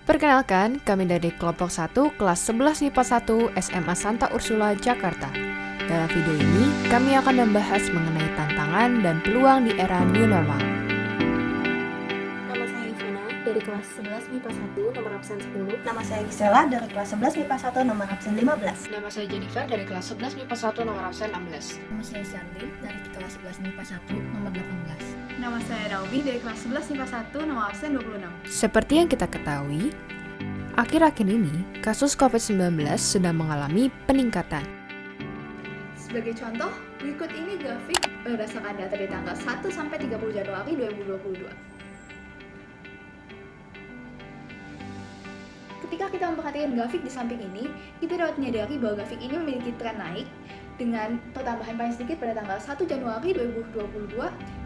Perkenalkan, kami dari kelompok 1 kelas 11 MIPA 1 SMA Santa Ursula, Jakarta. Dalam video ini, kami akan membahas mengenai tantangan dan peluang di era new normal. Nama saya Ivana dari kelas 11 MIPA 1 nomor absen 10. Nama saya Gisela dari kelas 11 MIPA 1 nomor absen 15. Nama saya Jennifer dari kelas 11 MIPA 1 nomor absen 16. Nama saya Sandin dari kelas 11 MIPA 1 nomor 18. Nama saya Raubi dari kelas 11 MIPA 1 nomor absen 26. Seperti yang kita ketahui, akhir-akhir ini kasus COVID-19 sedang mengalami peningkatan. Sebagai contoh, berikut ini grafik berdasarkan data di tanggal 1 sampai 30 Januari 2022. Ketika kita memperhatikan grafik di samping ini, kita dapat menyadari bahwa grafik ini memiliki tren naik dengan pertambahan paling sedikit pada tanggal 1 Januari 2022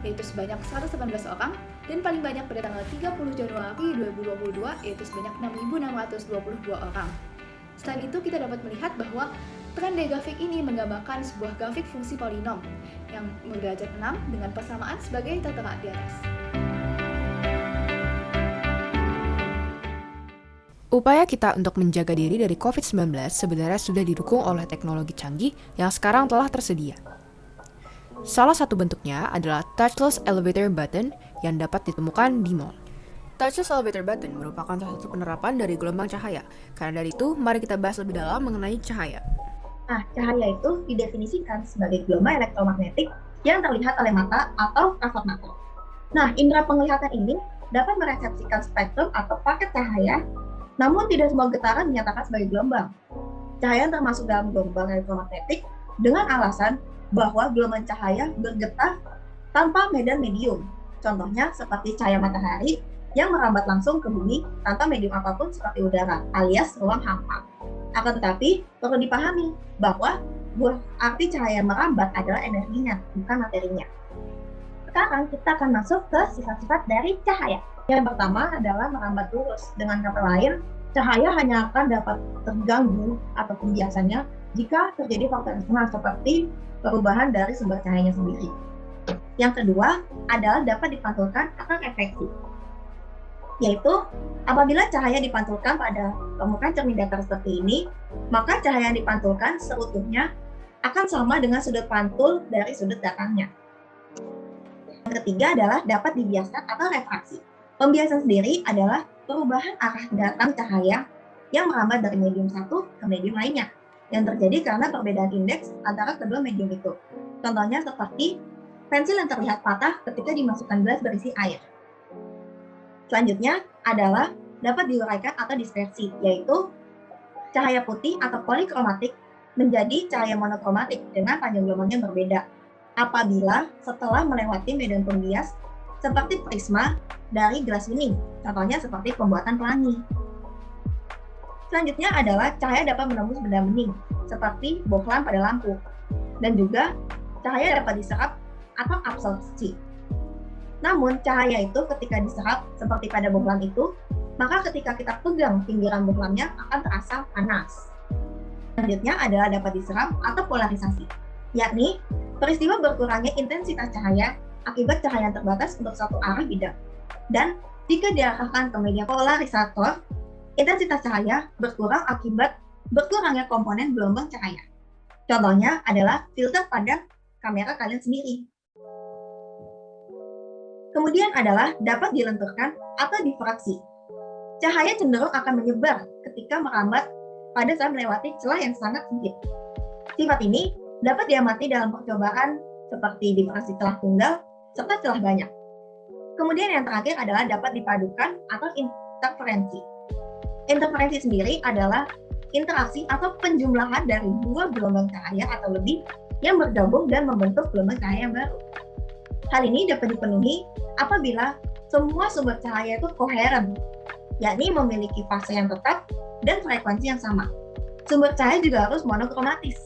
yaitu sebanyak 118 orang dan paling banyak pada tanggal 30 Januari 2022 yaitu sebanyak 6.622 orang. Selain itu kita dapat melihat bahwa tren dari grafik ini menggambarkan sebuah grafik fungsi polinom yang berderajat 6 dengan persamaan sebagai tertera di atas. Upaya kita untuk menjaga diri dari COVID-19 sebenarnya sudah didukung oleh teknologi canggih yang sekarang telah tersedia. Salah satu bentuknya adalah touchless elevator button yang dapat ditemukan di mall. Touchless elevator button merupakan salah satu penerapan dari gelombang cahaya. Karena dari itu, mari kita bahas lebih dalam mengenai cahaya. Nah, cahaya itu didefinisikan sebagai gelombang elektromagnetik yang terlihat oleh mata atau kasat mata. Nah, indera penglihatan ini dapat meresepsikan spektrum atau paket cahaya, namun tidak semua getaran dinyatakan sebagai gelombang. Cahaya termasuk dalam gelombang elektromagnetik dengan alasan bahwa gelombang cahaya bergetar tanpa medan medium. Contohnya seperti cahaya matahari yang merambat langsung ke bumi tanpa medium apapun seperti udara alias ruang hampa. Akan tetapi perlu dipahami bahwa arti cahaya merambat adalah energinya, bukan materinya. Sekarang kita akan masuk ke sifat-sifat dari cahaya. Yang pertama adalah merambat lurus. Dengan kata lain, cahaya hanya akan dapat terganggu atau pembiasannya jika terjadi faktor eksternal seperti perubahan dari sumber cahayanya sendiri. Yang kedua adalah dapat dipantulkan atau refleksi, yaitu apabila cahaya dipantulkan pada permukaan cermin datar seperti ini, maka cahaya yang dipantulkan seutuhnya akan sama dengan sudut pantul dari sudut datarnya. Yang ketiga adalah dapat dibiaskan atau refraksi. Pembiasan sendiri adalah perubahan arah datang cahaya yang merambat dari medium satu ke medium lainnya, yang terjadi karena perbedaan indeks antara kedua medium itu. Contohnya seperti pensil yang terlihat patah ketika dimasukkan gelas berisi air. Selanjutnya adalah dapat diuraikan atau dispersi, yaitu cahaya putih atau polikromatik menjadi cahaya monokromatik dengan panjang gelombang yang berbeda apabila setelah melewati medan pembias seperti prisma dari gelas bening, contohnya seperti pembuatan pelangi. Selanjutnya adalah cahaya dapat menembus benda bening, seperti bohlam pada lampu, dan juga cahaya dapat diserap atau absorpsi. Namun, cahaya itu ketika diserap, seperti pada bohlam itu, maka ketika kita pegang pinggiran bohlamnya akan terasa panas. Selanjutnya adalah dapat diserap atau polarisasi, yakni peristiwa berkurangnya intensitas cahaya akibat cahaya yang terbatas untuk satu arah bidang. Dan jika diarahkan ke media polarisator, intensitas cahaya berkurang akibat berkurangnya komponen gelombang cahaya. Contohnya adalah filter pada kamera kalian sendiri. Kemudian adalah dapat dilenturkan atau difraksi. Cahaya cenderung akan menyebar ketika merambat pada saat melewati celah yang sangat sempit. Sifat ini dapat diamati dalam percobaan seperti difraksi celah tunggal serta celah banyak. Kemudian yang terakhir adalah dapat dipadukan atau interferensi. Interferensi sendiri adalah interaksi atau penjumlahan dari dua gelombang cahaya atau lebih yang bergabung dan membentuk gelombang cahaya yang baru. Hal ini dapat dipenuhi apabila semua sumber cahaya itu koheren, yakni memiliki fase yang tetap dan frekuensi yang sama. Sumber cahaya juga harus monokromatis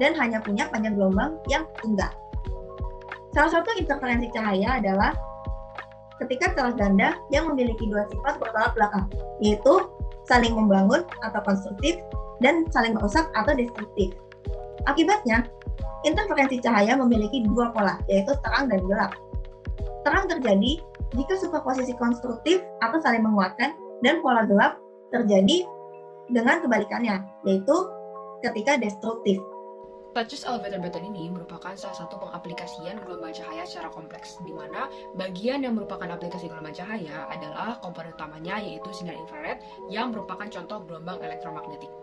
dan hanya punya panjang gelombang yang tunggal. Salah satu interferensi cahaya adalah ketika celah ganda yang memiliki dua sifat bertolak belakang, yaitu saling membangun atau konstruktif dan saling merusak atau destruktif. Akibatnya, interferensi cahaya memiliki dua pola, yaitu terang dan gelap. Terang terjadi jika superposisi konstruktif atau saling menguatkan dan pola gelap terjadi dengan kebalikannya, yaitu ketika destruktif. Touchless elevator button ini merupakan salah satu pengaplikasian gelombang cahaya secara kompleks, di mana bagian yang merupakan aplikasi gelombang cahaya adalah komponen utamanya, yaitu sinar infrared yang merupakan contoh gelombang elektromagnetik.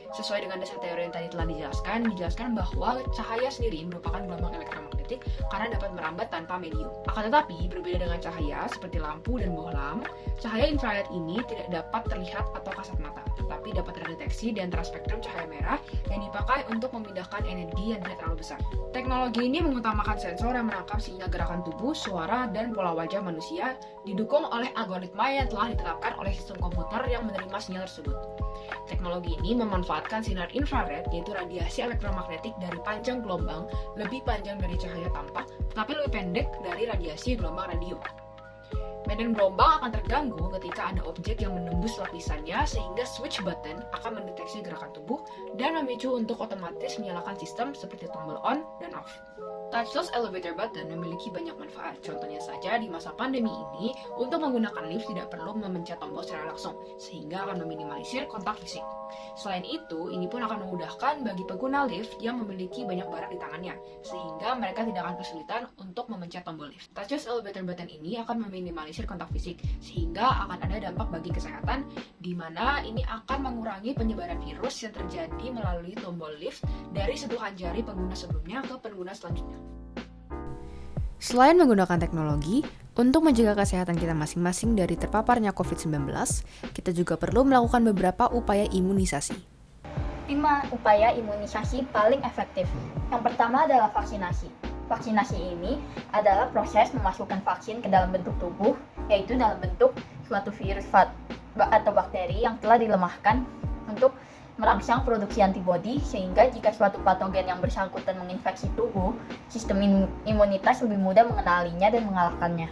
Sesuai dengan dasar teori yang tadi telah dijelaskan bahwa cahaya sendiri merupakan gelombang elektromagnetik karena dapat merambat tanpa medium. Akan tetapi, berbeda dengan cahaya seperti lampu dan bohlam, cahaya infrared ini tidak dapat terlihat atau kasat mata, tetapi dapat terdeteksi di antara spektrum cahaya merah yang dipakai untuk memindahkan energi yang tidak terlalu besar. Teknologi ini mengutamakan sensor yang menangkap sinyal gerakan tubuh, suara, dan pola wajah manusia, didukung oleh algoritma yang telah ditetapkan oleh sistem komputer yang menerima sinyal tersebut. Teknologi ini memanfaatkan sinar infrared, yaitu radiasi elektromagnetik dari panjang gelombang lebih panjang dari cahaya tampak, tetapi lebih pendek dari radiasi gelombang radio. Medan gelombang akan terganggu ketika ada objek yang menembus lapisannya, sehingga switch button akan mendeteksi gerakan tubuh dan memicu untuk otomatis menyalakan sistem seperti tombol on dan off. Touchless elevator button memiliki banyak manfaat. Contohnya saja di masa pandemi ini, untuk menggunakan lift tidak perlu memencet tombol secara langsung, sehingga akan meminimalisir kontak fisik. Selain itu, ini pun akan memudahkan bagi pengguna lift yang memiliki banyak barang di tangannya, sehingga mereka tidak akan kesulitan untuk memencet tombol lift. Touchless elevator button ini akan meminimalisir kontak fisik, sehingga akan ada dampak bagi kesehatan, di mana ini akan mengurangi penyebaran virus yang terjadi melalui tombol lift dari sentuhan jari pengguna sebelumnya ke pengguna selanjutnya. Selain menggunakan teknologi, untuk menjaga kesehatan kita masing-masing dari terpaparnya COVID-19, kita juga perlu melakukan beberapa upaya imunisasi. 5 upaya imunisasi paling efektif. Yang pertama adalah vaksinasi. Vaksinasi ini adalah proses memasukkan vaksin ke dalam bentuk tubuh, yaitu dalam bentuk suatu virus atau bakteri yang telah dilemahkan untuk merangsang produksi antibodi, sehingga jika suatu patogen yang bersangkutan menginfeksi tubuh, sistem imunitas lebih mudah mengenalinya dan mengalahkannya.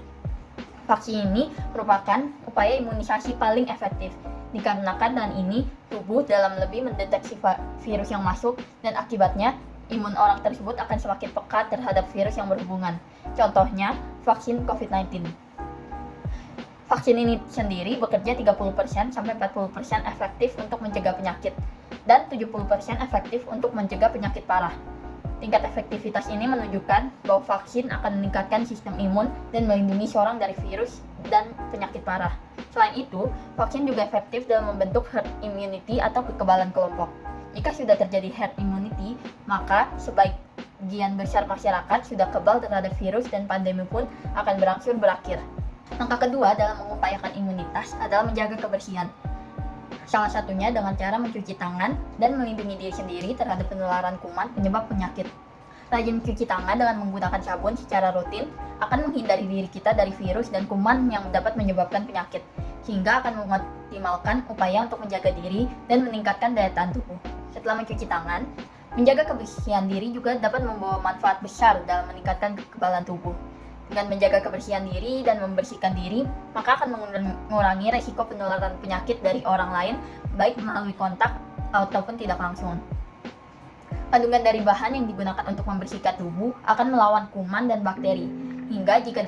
Vaksin ini merupakan upaya imunisasi paling efektif, dikarenakan dengan ini tubuh dalam lebih mendeteksi virus yang masuk, dan akibatnya imun orang tersebut akan semakin peka terhadap virus yang berhubungan. Contohnya, vaksin COVID-19. Vaksin ini sendiri bekerja 30% sampai 40% efektif untuk mencegah penyakit, dan 70% efektif untuk mencegah penyakit parah. Tingkat efektivitas ini menunjukkan bahwa vaksin akan meningkatkan sistem imun dan melindungi seorang dari virus dan penyakit parah. Selain itu, vaksin juga efektif dalam membentuk herd immunity atau kekebalan kelompok. Jika sudah terjadi herd immunity, maka sebagian besar masyarakat sudah kebal terhadap virus dan pandemi pun akan berakhir. Langkah kedua dalam mengupayakan imunitas adalah menjaga kebersihan. Salah satunya dengan cara mencuci tangan dan melindungi diri sendiri terhadap penularan kuman penyebab penyakit. Rajin mencuci tangan dengan menggunakan sabun secara rutin akan menghindari diri kita dari virus dan kuman yang dapat menyebabkan penyakit, sehingga akan mengoptimalkan upaya untuk menjaga diri dan meningkatkan daya tahan tubuh. Setelah mencuci tangan, menjaga kebersihan diri juga dapat membawa manfaat besar dalam meningkatkan kekebalan tubuh. Dengan menjaga kebersihan diri dan membersihkan diri, maka akan mengurangi resiko penularan penyakit dari orang lain, baik melalui kontak ataupun tidak langsung. Kandungan dari bahan yang digunakan untuk membersihkan tubuh akan melawan kuman dan bakteri, hingga jika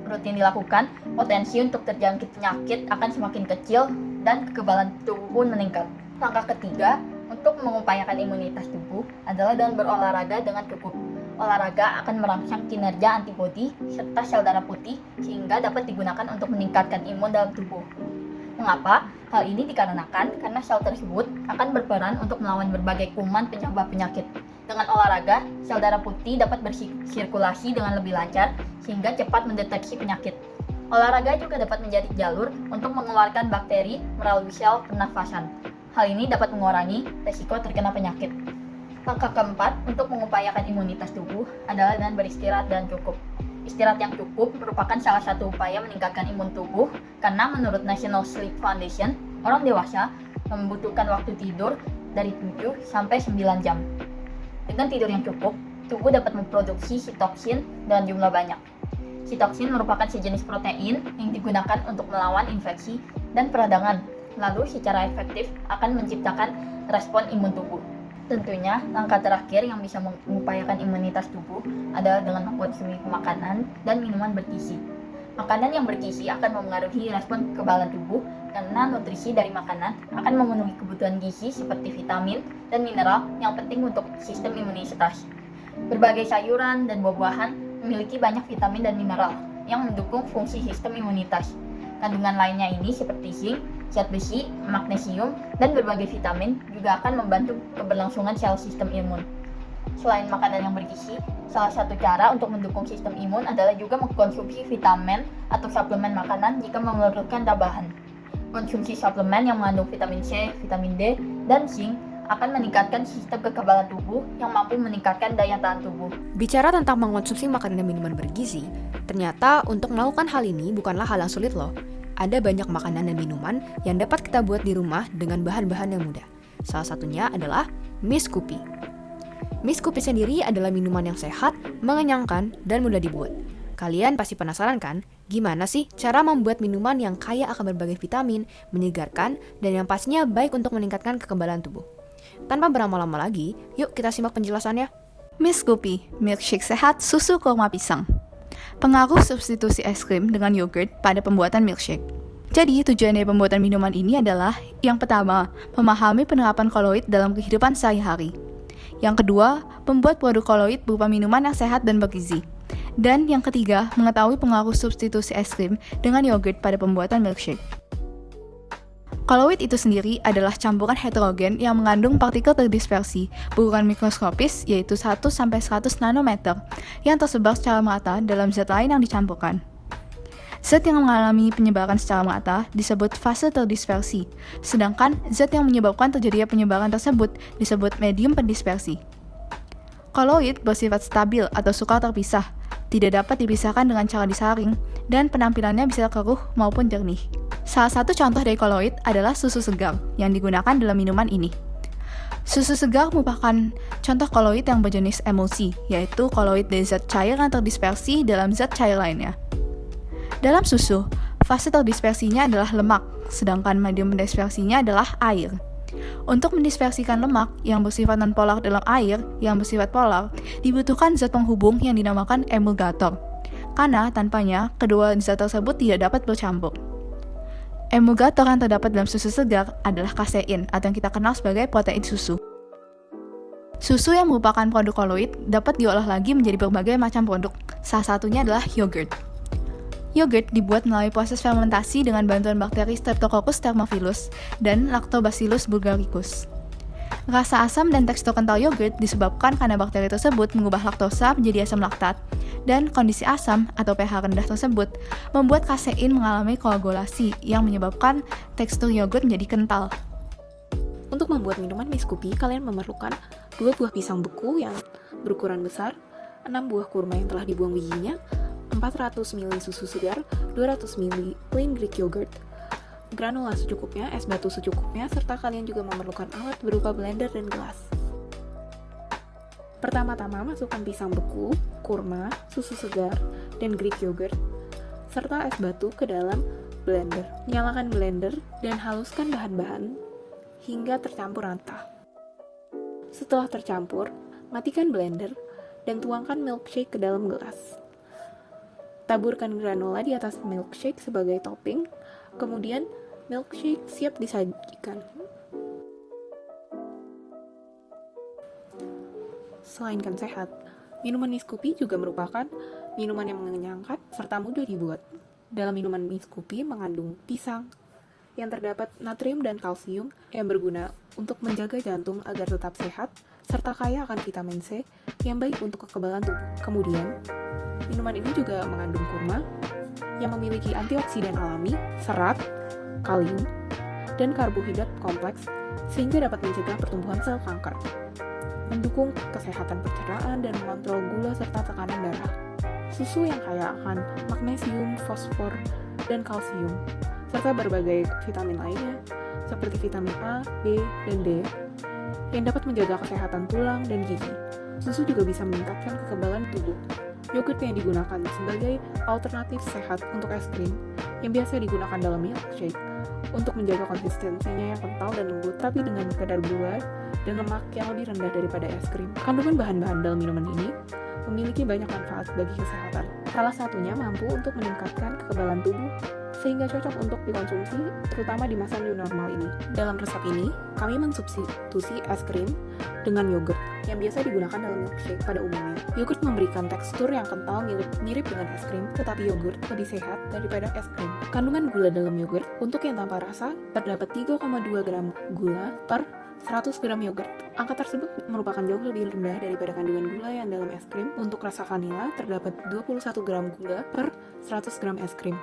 rutin dilakukan, potensi untuk terjangkit penyakit akan semakin kecil dan kekebalan tubuh pun meningkat. Langkah ketiga untuk mengupayakan imunitas tubuh adalah dengan berolahraga dengan cukup. Olahraga akan merangsang kinerja antibodi serta sel darah putih, sehingga dapat digunakan untuk meningkatkan imun dalam tubuh. Mengapa? Hal ini dikarenakan karena sel tersebut akan berperan untuk melawan berbagai kuman penyebab penyakit. Dengan olahraga, sel darah putih dapat bersirkulasi dengan lebih lancar, sehingga cepat mendeteksi penyakit. Olahraga juga dapat menjadi jalur untuk mengeluarkan bakteri melalui sel pernafasan. Hal ini dapat mengurangi resiko terkena penyakit. Langkah keempat untuk mengupayakan imunitas tubuh adalah dengan beristirahat dan cukup. Istirahat yang cukup merupakan salah satu upaya meningkatkan imun tubuh, karena menurut National Sleep Foundation, orang dewasa membutuhkan waktu tidur dari 7 sampai 9 jam. Dengan tidur yang cukup, tubuh dapat memproduksi sitoksin dengan jumlah banyak. Sitoksin merupakan sejenis protein yang digunakan untuk melawan infeksi dan peradangan, lalu secara efektif akan menciptakan respon imun tubuh. Tentunya, langkah terakhir yang bisa mengupayakan imunitas tubuh adalah dengan mengkonsumsi makanan dan minuman bergizi. Makanan yang bergizi akan memengaruhi respon kekebalan tubuh karena nutrisi dari makanan akan memenuhi kebutuhan gizi seperti vitamin dan mineral yang penting untuk sistem imunitas. Berbagai sayuran dan buah-buahan memiliki banyak vitamin dan mineral yang mendukung fungsi sistem imunitas. Kandungan lainnya ini seperti zinc, zat besi, magnesium, dan berbagai vitamin juga akan membantu keberlangsungan sel sistem imun. Selain makanan yang bergizi, salah satu cara untuk mendukung sistem imun adalah juga mengkonsumsi vitamin atau suplemen makanan jika memerlukan tambahan. Konsumsi suplemen yang mengandung vitamin C, vitamin D, dan zinc akan meningkatkan sistem kekebalan tubuh yang mampu meningkatkan daya tahan tubuh. Bicara tentang mengkonsumsi makanan dan minuman bergizi, ternyata untuk melakukan hal ini bukanlah hal yang sulit loh. Ada banyak makanan dan minuman yang dapat kita buat di rumah dengan bahan-bahan yang mudah. Salah satunya adalah mie Scoopy. Mie Scoopy sendiri adalah minuman yang sehat, mengenyangkan, dan mudah dibuat. Kalian pasti penasaran kan, gimana sih cara membuat minuman yang kaya akan berbagai vitamin, menyegarkan, dan yang pastinya baik untuk meningkatkan kekebalan tubuh. Tanpa berlama-lama lagi, yuk kita simak penjelasannya. Mie Scoopy, milkshake sehat susu kurma pisang. Pengaruh substitusi es krim dengan yogurt pada pembuatan milkshake. Jadi, tujuan dari pembuatan minuman ini adalah yang pertama, memahami penerapan koloid dalam kehidupan sehari-hari. Yang kedua, membuat produk koloid berupa minuman yang sehat dan bergizi. Dan yang ketiga, mengetahui pengaruh substitusi es krim dengan yogurt pada pembuatan milkshake. Koloid itu sendiri adalah campuran heterogen yang mengandung partikel terdispersi berukuran mikroskopis yaitu 1-100 nanometer yang tersebar secara merata dalam zat lain yang dicampurkan. Zat yang mengalami penyebaran secara merata disebut fase terdispersi, sedangkan zat yang menyebabkan terjadinya penyebaran tersebut disebut medium pendispersi. Koloid bersifat stabil atau sukar terpisah, tidak dapat dipisahkan dengan cara disaring, dan penampilannya bisa keruh maupun jernih. Salah satu contoh dari koloid adalah susu segar yang digunakan dalam minuman ini. Susu segar merupakan contoh koloid yang berjenis emulsi, yaitu koloid dari zat cair yang terdispersi dalam zat cair lainnya. Dalam susu, fase terdispersinya adalah lemak, sedangkan medium pendispersinya adalah air. Untuk mendispersikan lemak yang bersifat nonpolar dalam air yang bersifat polar, dibutuhkan zat penghubung yang dinamakan emulgator, karena tanpanya kedua zat tersebut tidak dapat bercampur. Emulgator yang terdapat dalam susu segar adalah kasein atau yang kita kenal sebagai protein susu. Susu yang merupakan produk koloid dapat diolah lagi menjadi berbagai macam produk, salah satunya adalah yogurt. Yogurt dibuat melalui proses fermentasi dengan bantuan bakteri Streptococcus thermophilus dan Lactobacillus bulgaricus. Rasa asam dan tekstur kental yogurt disebabkan karena bakteri tersebut mengubah laktosa menjadi asam laktat, dan kondisi asam atau pH rendah tersebut membuat kasein mengalami koagulasi yang menyebabkan tekstur yogurt menjadi kental. Untuk membuat minuman mie Scoopy, kalian memerlukan 2 buah pisang beku yang berukuran besar, 6 buah kurma yang telah dibuang bijinya, 400 ml susu segar, 200 ml plain Greek yogurt, granula secukupnya, es batu secukupnya, serta kalian juga memerlukan alat berupa blender dan gelas. Pertama-tama masukkan pisang beku, kurma, susu segar, dan Greek yogurt, serta es batu ke dalam blender. Nyalakan blender dan haluskan bahan-bahan hingga tercampur rata. Setelah tercampur, matikan blender dan tuangkan milkshake ke dalam gelas. Taburkan granola di atas milkshake sebagai topping, kemudian milkshake siap disajikan. Selainkan sehat, minuman mie Scoopy juga merupakan minuman yang mengenyangkan serta mudah dibuat. Dalam minuman mie Scoopy mengandung pisang yang terdapat natrium dan kalsium yang berguna untuk menjaga jantung agar tetap sehat, serta kaya akan vitamin C yang baik untuk kekebalan tubuh. Kemudian, minuman ini juga mengandung kurma yang memiliki antioksidan alami, serat, kalium, dan karbohidrat kompleks sehingga dapat mencegah pertumbuhan sel kanker, mendukung kesehatan pencernaan dan mengontrol gula serta tekanan darah. Susu yang kaya akan magnesium, fosfor, dan kalsium, serta berbagai vitamin lainnya seperti vitamin A, B, dan D yang dapat menjaga kesehatan tulang dan gigi. Susu juga bisa meningkatkan kekebalan tubuh. Yogurt yang digunakan sebagai alternatif sehat untuk es krim yang biasa digunakan dalam milkshake untuk menjaga konsistensinya yang kental dan lembut, tapi dengan kadar gula dan lemak yang lebih rendah daripada es krim. Kandungan bahan-bahan dalam minuman ini memiliki banyak manfaat bagi kesehatan. Salah satunya mampu untuk meningkatkan kekebalan tubuh sehingga cocok untuk dikonsumsi terutama di masa new normal ini. Dalam resep ini, kami mensubstitusi es krim dengan yogurt yang biasa digunakan dalam milkshake pada umumnya. Yogurt memberikan tekstur yang kental mirip dengan es krim, tetapi yogurt lebih sehat daripada es krim. Kandungan gula dalam yogurt untuk yang tanpa rasa terdapat 3,2 gram gula per 100 gram yogurt. Angka tersebut merupakan jauh lebih rendah daripada kandungan gula yang dalam es krim. Untuk rasa vanila terdapat 21 gram gula per 100 gram es krim.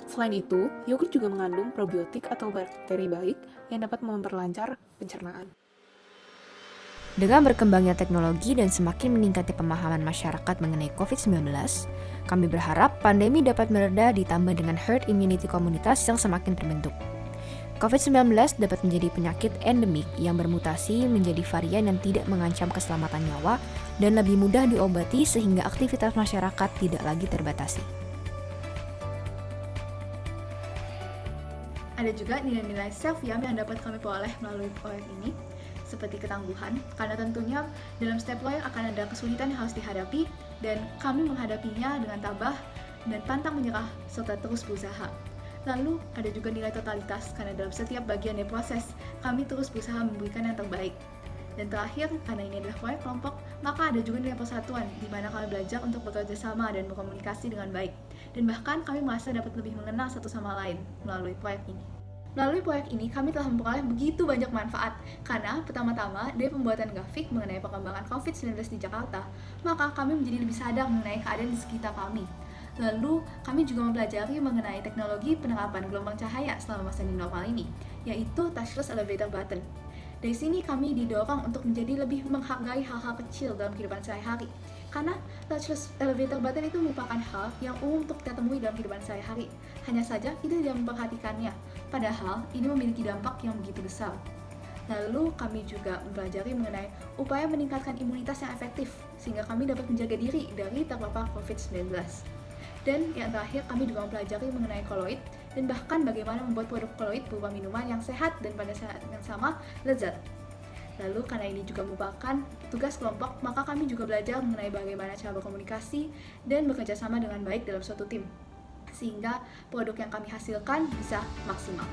Selain itu, yogurt juga mengandung probiotik atau bakteri baik yang dapat memperlancar pencernaan. Dengan berkembangnya teknologi dan semakin meningkatnya pemahaman masyarakat mengenai COVID-19, kami berharap pandemi dapat mereda ditambah dengan herd immunity komunitas yang semakin terbentuk. COVID-19 dapat menjadi penyakit endemik yang bermutasi menjadi varian yang tidak mengancam keselamatan nyawa dan lebih mudah diobati sehingga aktivitas masyarakat tidak lagi terbatasi. Ada juga nilai-nilai self-YAM yang dapat kami peroleh melalui proyek ini, seperti ketangguhan, karena tentunya dalam setiap proyek akan ada kesulitan yang harus dihadapi, dan kami menghadapinya dengan tabah dan pantang menyerah serta terus berusaha. Lalu ada juga nilai totalitas, karena dalam setiap bagian dari proses, kami terus berusaha memberikan yang terbaik. Dan terakhir, karena ini adalah proyek kelompok, maka ada juga nilai persatuan, di mana kami belajar untuk bekerja sama dan berkomunikasi dengan baik. Dan bahkan kami merasa dapat lebih mengenal satu sama lain melalui proyek ini. Melalui proyek ini, kami telah memperoleh begitu banyak manfaat, karena pertama-tama dari pembuatan grafik mengenai perkembangan COVID-19 di Jakarta, maka kami menjadi lebih sadar mengenai keadaan di sekitar kami. Lalu, kami juga mempelajari mengenai teknologi penerapan gelombang cahaya selama masa new normal ini, yaitu touchless elevator button. Dari sini kami didorong untuk menjadi lebih menghargai hal-hal kecil dalam kehidupan sehari-hari. Karena touchless elevator button itu merupakan hal yang umum untuk kita temui dalam kehidupan sehari-hari. Hanya saja kita tidak memperhatikannya, padahal ini memiliki dampak yang begitu besar. Lalu kami juga mempelajari mengenai upaya meningkatkan imunitas yang efektif, sehingga kami dapat menjaga diri dari terpapar COVID-19. Dan yang terakhir, kami juga mempelajari mengenai koloid dan bahkan bagaimana membuat produk koloid berupa minuman yang sehat dan pada saat yang sama lezat. Lalu karena ini juga merupakan tugas kelompok, maka kami juga belajar mengenai bagaimana cara berkomunikasi dan bekerja sama dengan baik dalam suatu tim, sehingga produk yang kami hasilkan bisa maksimal.